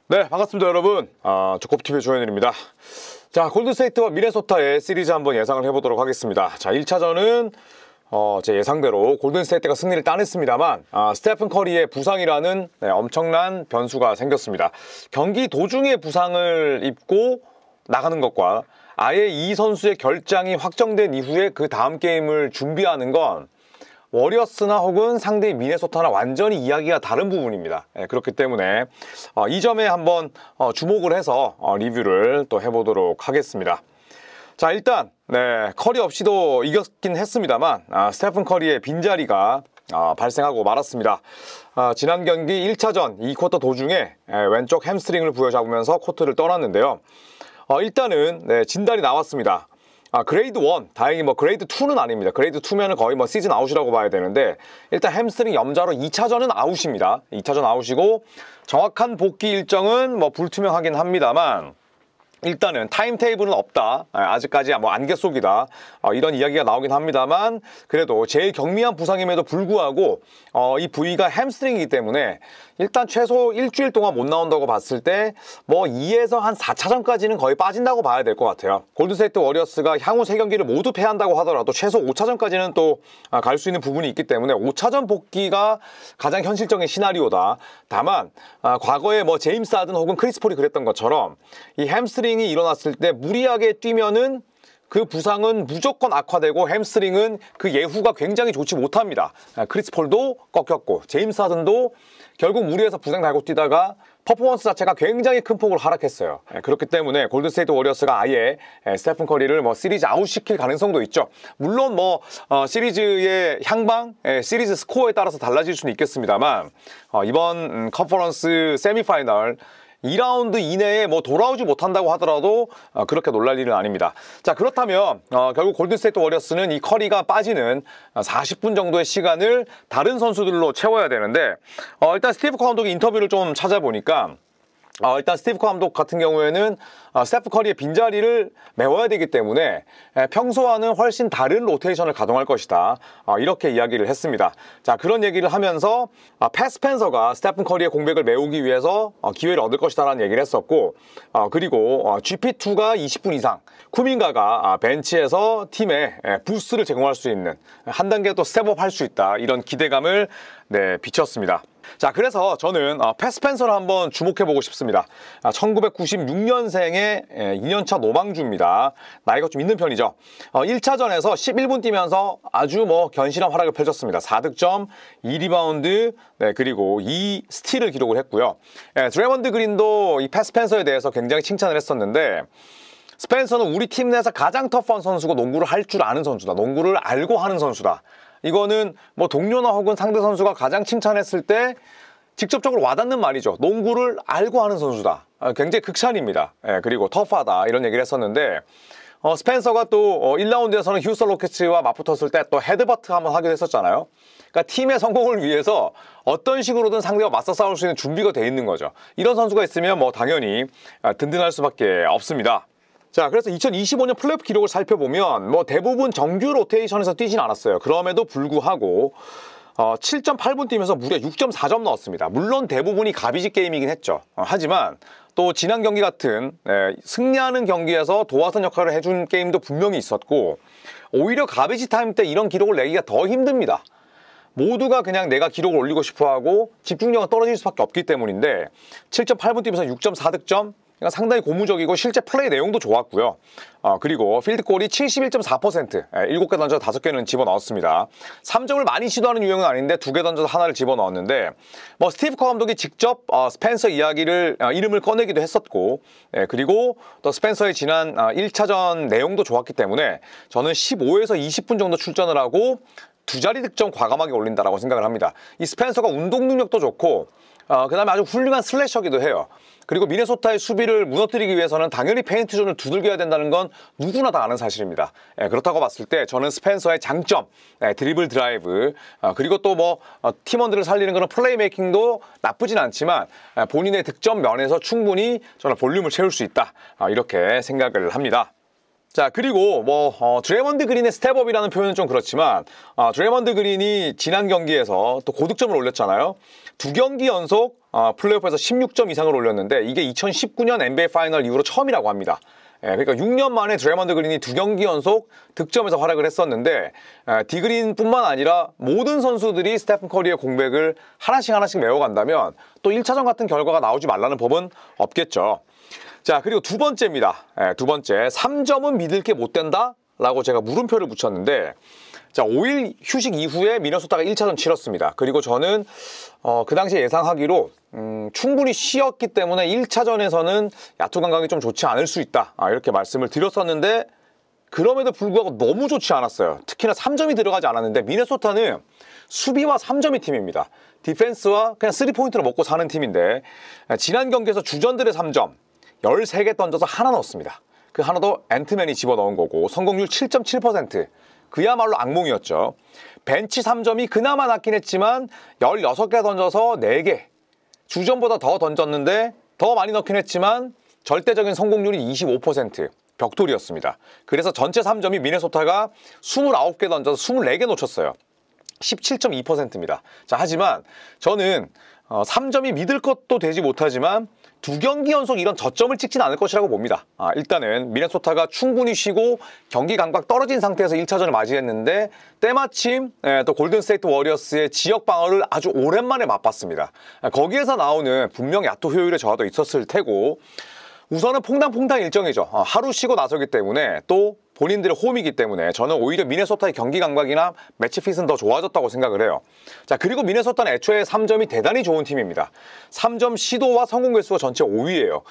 네, 반갑습니다, 여러분. 조컵TV의 조현일입니다. 자, 골든스테이트와 미네소타의 시리즈 한번 예상을 해보도록 하겠습니다. 자, 1차전은 제 예상대로 골든스테이트가 승리를 따냈습니다만 스테픈 커리의 부상이라는 엄청난 변수가 생겼습니다. 경기 도중에 부상을 입고 나가는 것과 아예 이 선수의 결장이 확정된 이후에 그 다음 게임을 준비하는 건 워리어스나 혹은 상대의 미네소타나 완전히 이야기가 다른 부분입니다. 그렇기 때문에 이 점에 한번 주목을 해서 리뷰를 또 해보도록 하겠습니다. 자, 일단 커리 없이도 이겼긴 했습니다만 스테픈 커리의 빈자리가 발생하고 말았습니다. 지난 경기 1차전 2쿼터 도중에 왼쪽 햄스트링을 부여잡으면서 코트를 떠났는데요. 일단은 진단이 나왔습니다. 그레이드 1, 다행히 그레이드 2는 아닙니다. 그레이드 2면은 거의 시즌 아웃이라고 봐야 되는데, 일단 햄스트링 염자로 2차전은 아웃입니다. 2차전 아웃이고, 정확한 복귀 일정은 불투명하긴 합니다만, 일단은 타임테이블은 없다. 아직까지 안개 속이다. 이런 이야기가 나오긴 합니다만, 그래도 제일 경미한 부상임에도 불구하고 이 부위가 햄스트링이기 때문에 일단 최소 일주일 동안 못 나온다고 봤을 때 2에서 한 4차전까지는 거의 빠진다고 봐야 될 것 같아요. 골든스테이트 워리어스가 향후 3경기를 모두 패한다고 하더라도 최소 5차전까지는 또 갈 수 있는 부분이 있기 때문에 5차전 복귀가 가장 현실적인 시나리오다. 다만 과거에 제임스 하든 혹은 크리스 폴이 그랬던 것처럼 이 햄스트링이 일어났을 때 무리하게 뛰면은 그 부상은 무조건 악화되고 햄스트링은 그 예후가 굉장히 좋지 못합니다. 크리스 폴도 꺾였고 제임스 하든도 결국 무리해서 부상 달고 뛰다가 퍼포먼스 자체가 굉장히 큰 폭으로 하락했어요. 그렇기 때문에 골든스테이트 워리어스가 아예 스테픈 커리를 시리즈 아웃시킬 가능성도 있죠. 물론 시리즈의 향방, 시리즈 스코어에 따라서 달라질 수는 있겠습니다만 이번 컨퍼런스 세미파이널 2라운드 이내에 돌아오지 못한다고 하더라도 그렇게 놀랄 일은 아닙니다. 자, 그렇다면 결국 골든스테이트 워리어스는 이 커리가 빠지는 40분 정도의 시간을 다른 선수들로 채워야 되는데 일단 스티브 커 감독의 인터뷰를 좀 찾아보니까 일단 스티브 커 감독 같은 경우에는 스테프 커리의 빈자리를 메워야 되기 때문에 평소와는 훨씬 다른 로테이션을 가동할 것이다. 이렇게 이야기를 했습니다. 자, 그런 얘기를 하면서 팻 스펜서가 스테픈 커리의 공백을 메우기 위해서 기회를 얻을 것이다 라는 얘기를 했었고, 그리고 GP2가 20분 이상, 쿠민가가 벤치에서 팀에 부스트를 제공할 수 있는 한 단계 또 스텝업 할 수 있다. 이런 기대감을 비쳤습니다. 자, 그래서 저는 팻 스펜서를 한번 주목해보고 싶습니다. 1996년생의 2년차 노망주입니다. 나이가 좀 있는 편이죠. 1차전에서 11분 뛰면서 아주 견실한 활약을 펼쳤습니다. 4득점, 2리바운드, 그리고 2스틸을 기록을 했고요. 드래먼드 그린도 이 팻 스펜서에 대해서 굉장히 칭찬을 했었는데, 스펜서는 우리 팀 내에서 가장 터프한 선수고 농구를 할 줄 아는 선수다. 농구를 알고 하는 선수다. 이거는 동료나 혹은 상대 선수가 가장 칭찬했을 때 직접적으로 와닿는 말이죠. 농구를 알고 하는 선수다. 굉장히 극찬입니다. 그리고 터프하다. 이런 얘기를 했었는데, 스펜서가 또 1라운드에서는 휴스턴 로켓츠와 맞붙었을 때 또 헤드버트 한번 하기도 했었잖아요. 그러니까 팀의 성공을 위해서 어떤 식으로든 상대와 맞서 싸울 수 있는 준비가 돼 있는 거죠. 이런 선수가 있으면 당연히 든든할 수밖에 없습니다. 자, 그래서 2025년 플레이오프 기록을 살펴보면 대부분 정규 로테이션에서 뛰진 않았어요. 그럼에도 불구하고 7.8분 뛰면서 무려 6.4점 넣었습니다. 물론 대부분이 가비지 게임이긴 했죠. 하지만 또 지난 경기 같은 승리하는 경기에서 도화선 역할을 해준 게임도 분명히 있었고, 오히려 가비지 타임 때 이런 기록을 내기가 더 힘듭니다. 모두가 그냥 내가 기록을 올리고 싶어하고 집중력은 떨어질 수밖에 없기 때문인데, 7.8분 뛰면서 6.4득점, 그러니까 상당히 고무적이고 실제 플레이 내용도 좋았고요. 그리고 필드골이 71.4%, 7개 던져서 5개는 집어넣었습니다. 3점을 많이 시도하는 유형은 아닌데 2개 던져서 하나를 집어넣었는데, 스티브 커 감독이 직접 스펜서 이름을 꺼내기도 했었고, 그리고 또 스펜서의 지난 1차전 내용도 좋았기 때문에 저는 15에서 20분 정도 출전을 하고 2자리 득점 과감하게 올린다라고 생각을 합니다. 이 스펜서가 운동 능력도 좋고, 그 다음에 아주 훌륭한 슬래셔기도 해요. 그리고 미네소타의 수비를 무너뜨리기 위해서는 당연히 페인트존을 두들겨야 된다는 건 누구나 다 아는 사실입니다. 그렇다고 봤을 때 저는 스펜서의 장점, 드리블 드라이브, 그리고 또 팀원들을 살리는 그런 플레이메이킹도 나쁘진 않지만 본인의 득점 면에서 충분히 저는 볼륨을 채울 수 있다. 이렇게 생각을 합니다. 자, 그리고 드레먼드 그린의 스텝업이라는 표현은 좀 그렇지만 드레먼드 그린이 지난 경기에서 또 고득점을 올렸잖아요. 2경기 연속 플레이오프에서 16점 이상을 올렸는데 이게 2019년 NBA 파이널 이후로 처음이라고 합니다. 그러니까 6년 만에 드레먼드 그린이 2경기 연속 득점에서 활약을 했었는데 디그린뿐만 아니라 모든 선수들이 스테픈 커리의 공백을 하나씩 메워간다면 또 1차전 같은 결과가 나오지 말라는 법은 없겠죠. 자, 그리고 두 번째입니다. 두 번째, 3점은 믿을 게 못 된다? 라고 제가 물음표를 붙였는데, 자, 5일 휴식 이후에 미네소타가 1차전 치렀습니다. 그리고 저는 그 당시에 예상하기로 충분히 쉬었기 때문에 1차전에서는 야투 감각이 좀 좋지 않을 수 있다. 이렇게 말씀을 드렸었는데 그럼에도 불구하고 너무 좋지 않았어요. 특히나 3점이 들어가지 않았는데 미네소타는 수비와 3점의 팀입니다. 디펜스와 그냥 3포인트로 먹고 사는 팀인데 지난 경기에서 주전들의 3점 13개 던져서 하나 넣었습니다. 그 하나도 앤트맨이 집어넣은 거고 성공률 7.7%. 그야말로 악몽이었죠. 벤치 3점이 그나마 낮긴 했지만 16개 던져서 4개. 주전보다 더 던졌는데 더 많이 넣긴 했지만 절대적인 성공률이 25%. 벽돌이었습니다. 그래서 전체 3점이 미네소타가 29개 던져서 24개 놓쳤어요. 17.2%입니다. 자, 하지만 저는 3점이 믿을 것도 되지 못하지만 2경기 연속 이런 저점을 찍진 않을 것이라고 봅니다. 일단은 미네소타가 충분히 쉬고 경기 감각 떨어진 상태에서 1차전을 맞이했는데 때마침 또 골든스테이트 워리어스의 지역 방어를 아주 오랜만에 맛봤습니다. 거기에서 나오는 분명 야투 효율의 저하도 있었을 테고 우선은 퐁당퐁당 일정이죠. 하루 쉬고 나서기 때문에 또 본인들의 홈이기 때문에 저는 오히려 미네소타의 경기 감각이나 매치핏은 더 좋아졌다고 생각을 해요. 자, 그리고 미네소타는 애초에 3점이 대단히 좋은 팀입니다. 3점 시도와 성공 개수가 전체 5위예요.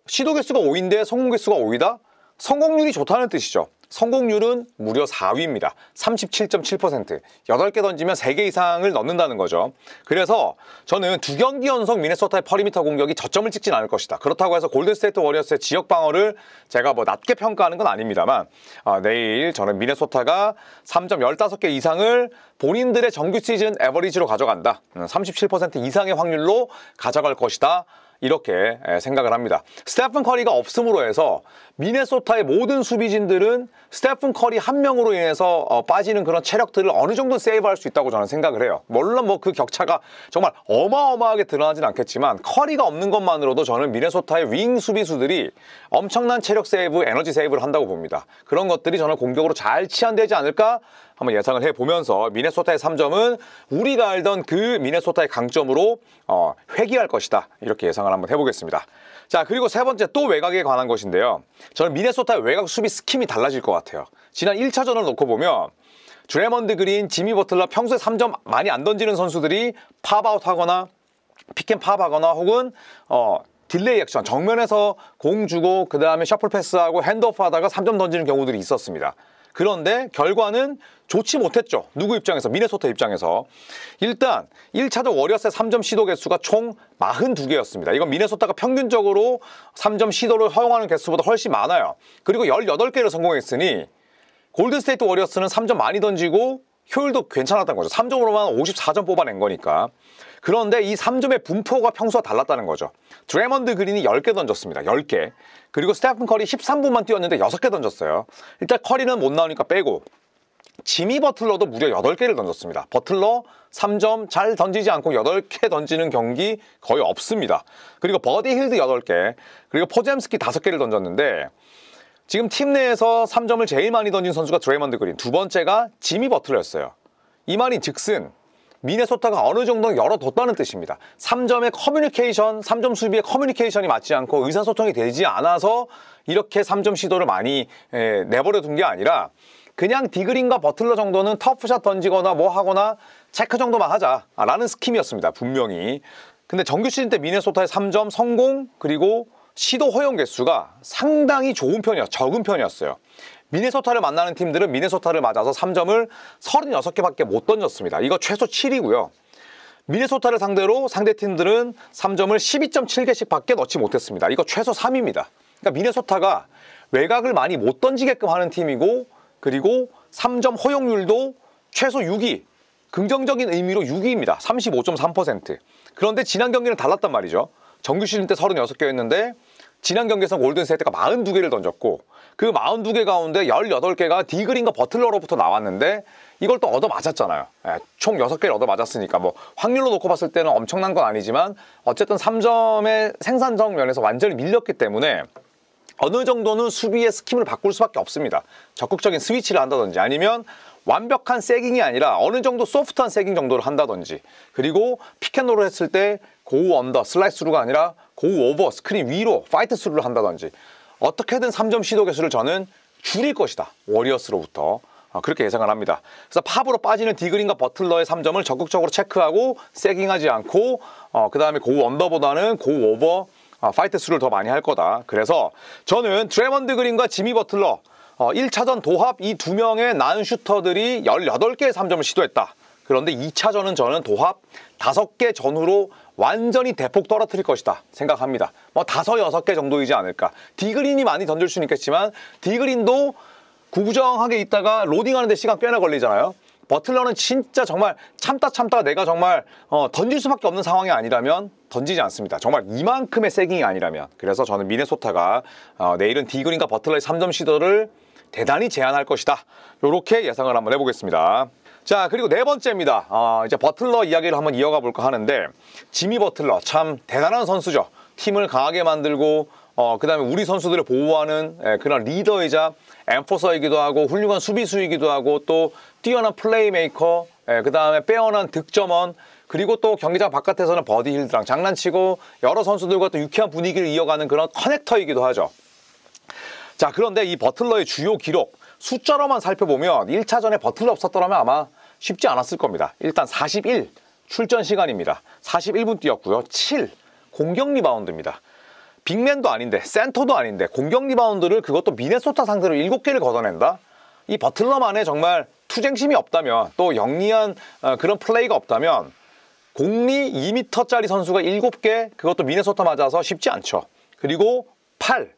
시도 개수가 5위인데 성공 개수가 5위다? 성공률이 좋다는 뜻이죠. 성공률은 무려 4위입니다. 37.7%. 8개 던지면 3개 이상을 넣는다는 거죠. 그래서 저는 2경기 연속 미네소타의 퍼리미터 공격이 저점을 찍진 않을 것이다. 그렇다고 해서 골든스테이트 워리어스의 지역 방어를 제가 낮게 평가하는 건 아닙니다만 내일 저는 미네소타가 3점 15개 이상을 본인들의 정규 시즌 에버리지로 가져간다. 37% 이상의 확률로 가져갈 것이다. 이렇게 생각을 합니다. 스테픈 커리가 없음으로 해서 미네소타의 모든 수비진들은 스테픈 커리 한 명으로 인해서 빠지는 그런 체력들을 어느 정도 세이브할 수 있다고 저는 생각을 해요. 물론 그 격차가 정말 어마어마하게 드러나진 않겠지만 커리가 없는 것만으로도 저는 미네소타의 윙 수비수들이 엄청난 체력 세이브, 에너지 세이브를 한다고 봅니다. 그런 것들이 저는 공격으로 잘 치환되지 않을까 한번 예상을 해보면서 미네소타의 3점은 우리가 알던 그 미네소타의 강점으로 회귀할 것이다. 이렇게 예상을 한번 해보겠습니다. 자, 그리고 세 번째 또 외곽에 관한 것인데요. 저는 미네소타의 외곽 수비 스킴이 달라질 것 같아요. 지난 1차전을 놓고 보면 드레먼드 그린, 지미 버틀러 평소에 3점 많이 안 던지는 선수들이 팝아웃 하거나 픽앤팝 하거나 혹은 딜레이 액션, 정면에서 공 주고 그 다음에 셔플 패스하고 핸드오프 하다가 3점 던지는 경우들이 있었습니다. 그런데 결과는 좋지 못했죠. 누구 입장에서? 미네소타 입장에서. 일단 1차전 워리어스의 3점 시도 개수가 총 42개였습니다. 이건 미네소타가 평균적으로 3점 시도를 허용하는 개수보다 훨씬 많아요. 그리고 18개를 성공했으니 골든스테이트 워리어스는 3점 많이 던지고 효율도 괜찮았다는 거죠. 3점으로만 54점 뽑아낸 거니까. 그런데 이 3점의 분포가 평소와 달랐다는 거죠. 드레먼드 그린이 10개 던졌습니다. 10개. 그리고 스테픈 커리 13분만 뛰었는데 6개 던졌어요. 일단 커리는 못 나오니까 빼고 지미 버틀러도 무려 8개를 던졌습니다. 버틀러 3점 잘 던지지 않고 8개 던지는 경기 거의 없습니다. 그리고 버디 힐드 8개, 그리고 포젬스키 5개를 던졌는데 지금 팀 내에서 3점을 제일 많이 던진 선수가 드레먼드 그린, 두 번째가 지미 버틀러였어요. 이 말인 즉슨 미네소타가 어느 정도 열어뒀다는 뜻입니다. 3점의 커뮤니케이션, 3점 수비의 커뮤니케이션이 맞지 않고 의사소통이 되지 않아서 이렇게 3점 시도를 많이 내버려 둔 게 아니라 그냥 디그린과 버틀러 정도는 터프샷 던지거나 뭐 하거나 체크 정도만 하자라는 스킴이었습니다. 분명히. 근데 정규 시즌 때 미네소타의 3점 성공 그리고 시도 허용 개수가 상당히 좋은 편이었어요. 적은 편이었어요. 미네소타를 만나는 팀들은 미네소타를 맞아서 3점을 36개밖에 못 던졌습니다. 이거 최소 7이고요. 미네소타를 상대로 상대팀들은 3점을 12.7개씩 밖에 넣지 못했습니다. 이거 최소 3입니다. 그러니까 미네소타가 외곽을 많이 못 던지게끔 하는 팀이고 그리고 3점 허용률도 최소 6위. 긍정적인 의미로 6위입니다. 35.3%. 그런데 지난 경기는 달랐단 말이죠. 정규 시즌 때 36개였는데 지난 경기에서 골든스테이트가 42개를 던졌고 그 42개 가운데 18개가 디그린과 버틀러로부터 나왔는데 이걸 또 얻어 맞았잖아요. 총 6개를 얻어 맞았으니까 뭐 확률로 놓고 봤을 때는 엄청난 건 아니지만 어쨌든 3점의 생산적 면에서 완전히 밀렸기 때문에 어느 정도는 수비의 스킴을 바꿀 수밖에 없습니다. 적극적인 스위치를 한다든지 아니면 완벽한 세깅이 아니라 어느 정도 소프트한 세깅 정도를 한다든지 그리고 피켓롤을 했을 때 고우 언더, 슬라이스루가 아니라 고우 오버, 스크린 위로 파이트 스루를 한다든지 어떻게든 3점 시도 개수를 저는 줄일 것이다. 워리어스로부터. 그렇게 예상을 합니다. 그래서 팝으로 빠지는 디그린과 버틀러의 3점을 적극적으로 체크하고 세깅하지 않고 그 다음에 고우 언더보다는 고우 오버, 파이트 스루를 더 많이 할 거다. 그래서 저는 드래먼드 그린과 지미 버틀러 1차전 도합 이 두 명의 난 슈터들이 18개의 3점을 시도했다. 그런데 2차전은 저는 도합 5개 전후로 완전히 대폭 떨어뜨릴 것이다 생각합니다. 뭐 5, 6개 정도이지 않을까. 디그린이 많이 던질 수는 있겠지만 디그린도 구부정하게 있다가 로딩하는데 시간 꽤나 걸리잖아요. 버틀러는 진짜 정말 참다가 내가 정말 던질 수밖에 없는 상황이 아니라면 던지지 않습니다. 정말 이만큼의 세깅이 아니라면. 그래서 저는 미네소타가 내일은 디그린과 버틀러의 3점 시도를 대단히 제한할 것이다. 이렇게 예상을 한번 해보겠습니다. 자, 그리고 네 번째입니다. 이제 버틀러 이야기를 한번 이어가 볼까 하는데 지미 버틀러 참 대단한 선수죠. 팀을 강하게 만들고 그 다음에 우리 선수들을 보호하는 그런 리더이자 엠포서이기도 하고 훌륭한 수비수이기도 하고 또 뛰어난 플레이메이커, 그 다음에 빼어난 득점원, 그리고 또 경기장 바깥에서는 버디 힐드랑 장난치고 여러 선수들과 또 유쾌한 분위기를 이어가는 그런 커넥터이기도 하죠. 자, 그런데 이 버틀러의 주요 기록 숫자로만 살펴보면 1차전에 버틀러 없었더라면 아마 쉽지 않았을 겁니다. 일단 41 출전 시간입니다. 41분 뛰었고요. 7 공격 리바운드입니다. 빅맨도 아닌데 센터도 아닌데 공격 리바운드를 그것도 미네소타 상대로 7개를 걷어낸다? 이 버틀러만의 정말 투쟁심이 없다면 또 영리한 그런 플레이가 없다면 공리 2m짜리 선수가 7개 그것도 미네소타 맞아서 쉽지 않죠. 그리고 8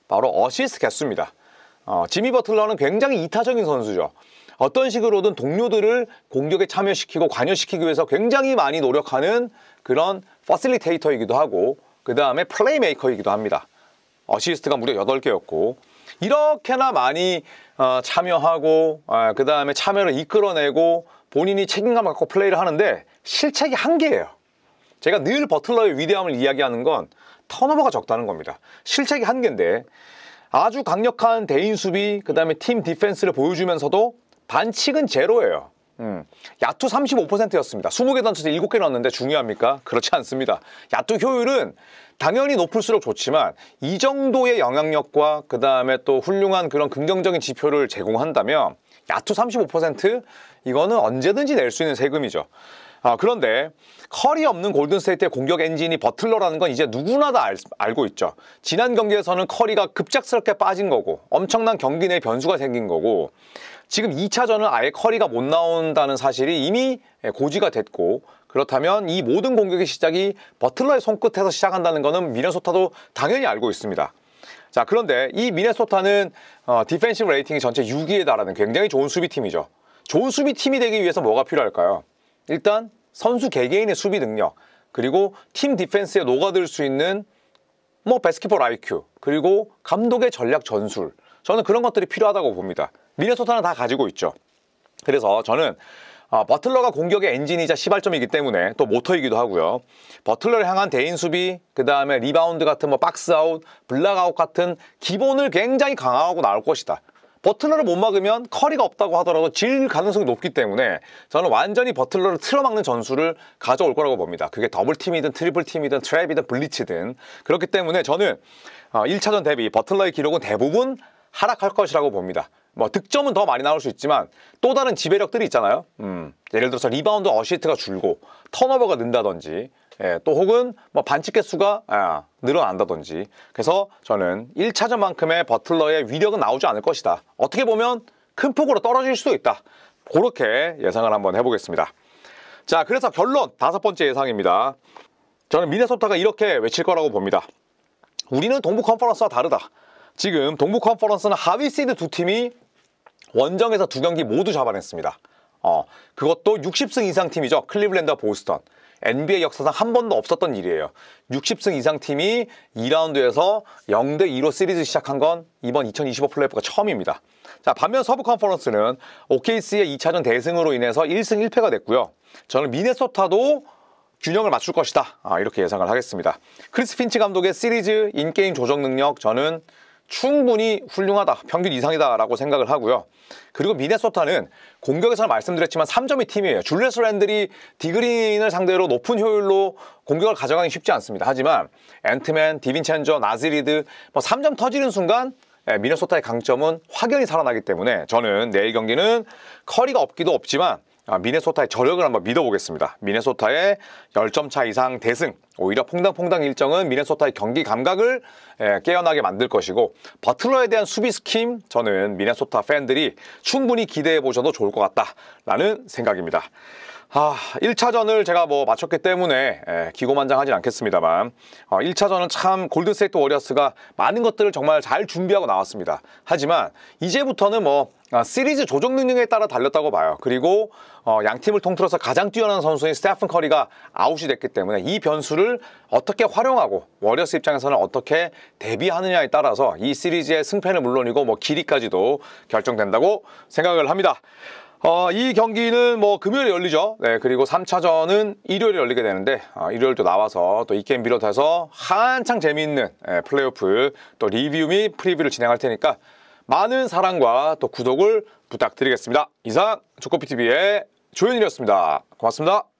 바로 어시스트 개수입니다. 지미 버틀러는 굉장히 이타적인 선수죠. 어떤 식으로든 동료들을 공격에 참여시키고 관여시키기 위해서 굉장히 많이 노력하는 그런 퍼실리테이터이기도 하고 그 다음에 플레이메이커이기도 합니다. 어시스트가 무려 8개였고 이렇게나 많이 참여하고 그 다음에 참여를 이끌어내고 본인이 책임감 갖고 플레이를 하는데 실책이 1개예요. 제가 늘 버틀러의 위대함을 이야기하는 건 턴오버가 적다는 겁니다. 실책이 1개인데 아주 강력한 대인 수비 그 다음에 팀 디펜스를 보여주면서도 반칙은 제로예요. 야투 35%였습니다. 20개 던져서 7개 넣었는데 중요합니까? 그렇지 않습니다. 야투 효율은 당연히 높을수록 좋지만 이 정도의 영향력과 그 다음에 또 훌륭한 그런 긍정적인 지표를 제공한다면 야투 35% 이거는 언제든지 낼 수 있는 세금이죠. 그런데 커리 없는 골든스테이트의 공격 엔진이 버틀러라는 건 이제 누구나 다 알고 있죠. 지난 경기에서는 커리가 급작스럽게 빠진 거고 엄청난 경기 내 변수가 생긴 거고 지금 2차전은 아예 커리가 못 나온다는 사실이 이미 고지가 됐고 그렇다면 이 모든 공격의 시작이 버틀러의 손끝에서 시작한다는 거는 미네소타도 당연히 알고 있습니다. 자, 그런데 이 미네소타는 디펜시브 레이팅이 전체 6위에 달하는 굉장히 좋은 수비팀이죠. 좋은 수비팀이 되기 위해서 뭐가 필요할까요? 일단 선수 개개인의 수비 능력 그리고 팀 디펜스에 녹아들 수 있는 배스킷볼 IQ 그리고 감독의 전략 전술 저는 그런 것들이 필요하다고 봅니다. 미네소타는 다 가지고 있죠. 그래서 저는 버틀러가 공격의 엔진이자 시발점이기 때문에 또 모터이기도 하고요. 버틀러를 향한 대인 수비, 그 다음에 리바운드 같은 박스아웃, 블락아웃 같은 기본을 굉장히 강화하고 나올 것이다. 버틀러를 못 막으면 커리가 없다고 하더라도 질 가능성이 높기 때문에 저는 완전히 버틀러를 틀어막는 전술을 가져올 거라고 봅니다. 그게 더블팀이든 트리플팀이든 트랩이든 블리츠든 그렇기 때문에 저는 1차전 대비 버틀러의 기록은 대부분 하락할 것이라고 봅니다. 득점은 더 많이 나올 수 있지만 또 다른 지배력들이 있잖아요. 예를 들어서 리바운드 어시스트가 줄고 턴오버가 는다든지 또 혹은 반칙 개수가 늘어난다든지 그래서 저는 1차전만큼의 버틀러의 위력은 나오지 않을 것이다. 어떻게 보면 큰 폭으로 떨어질 수도 있다. 그렇게 예상을 한번 해보겠습니다. 자, 그래서 결론 5번째 예상입니다. 저는 미네소타가 이렇게 외칠 거라고 봅니다. 우리는 동부 컨퍼런스와 다르다. 지금 동부 컨퍼런스는 하위 시드 두 팀이 원정에서 2경기 모두 잡아냈습니다. 그것도 60승 이상 팀이죠. 클리블랜드와 보스턴. NBA 역사상 한 번도 없었던 일이에요. 60승 이상 팀이 2라운드에서 0대2로 시리즈 시작한 건 이번 2025 플레이오프가 처음입니다. 자, 반면 서부 컨퍼런스는 OKC의 2차전 대승으로 인해서 1승 1패가 됐고요. 저는 미네소타도 균형을 맞출 것이다, 이렇게 예상을 하겠습니다. 크리스 핀치 감독의 시리즈 인게임 조정 능력, 저는 충분히 훌륭하다, 평균 이상이다 라고 생각을 하고요. 그리고 미네소타는 공격에서 말씀드렸지만 3점의 팀이에요. 줄리어스 랜들이 디그린을 상대로 높은 효율로 공격을 가져가기 쉽지 않습니다. 하지만 앤트맨, 디빈첸저, 나즈리드 3점 터지는 순간 미네소타의 강점은 확연히 살아나기 때문에 저는 내일 경기는 커리가 없기도 없지만 미네소타의 저력을 한번 믿어보겠습니다. 미네소타의 10점 차 이상 대승, 오히려 퐁당퐁당 일정은 미네소타의 경기 감각을 깨어나게 만들 것이고, 버틀러에 대한 수비 스킴, 저는 미네소타 팬들이 충분히 기대해 보셔도 좋을 것 같다라는 생각입니다. 1차전을 제가 맞췄기 때문에 기고만장하진 않겠습니다만 1차전은 참 골든스테이트 워리어스가 많은 것들을 정말 잘 준비하고 나왔습니다. 하지만 이제부터는 시리즈 조정 능력에 따라 달렸다고 봐요. 그리고 양 팀을 통틀어서 가장 뛰어난 선수인 스테픈 커리가 아웃이 됐기 때문에 이 변수를 어떻게 활용하고 워리어스 입장에서는 어떻게 대비하느냐에 따라서 이 시리즈의 승패는 물론이고 길이까지도 결정된다고 생각을 합니다. 이 경기는 금요일에 열리죠. 네, 그리고 3차전은 일요일에 열리게 되는데 일요일 또 나와서 또 이 게임 비롯해서 한창 재미있는 플레이오프 또 리뷰 및 프리뷰를 진행할 테니까 많은 사랑과 또 구독을 부탁드리겠습니다. 이상 조코피TV의 조현일이었습니다. 고맙습니다.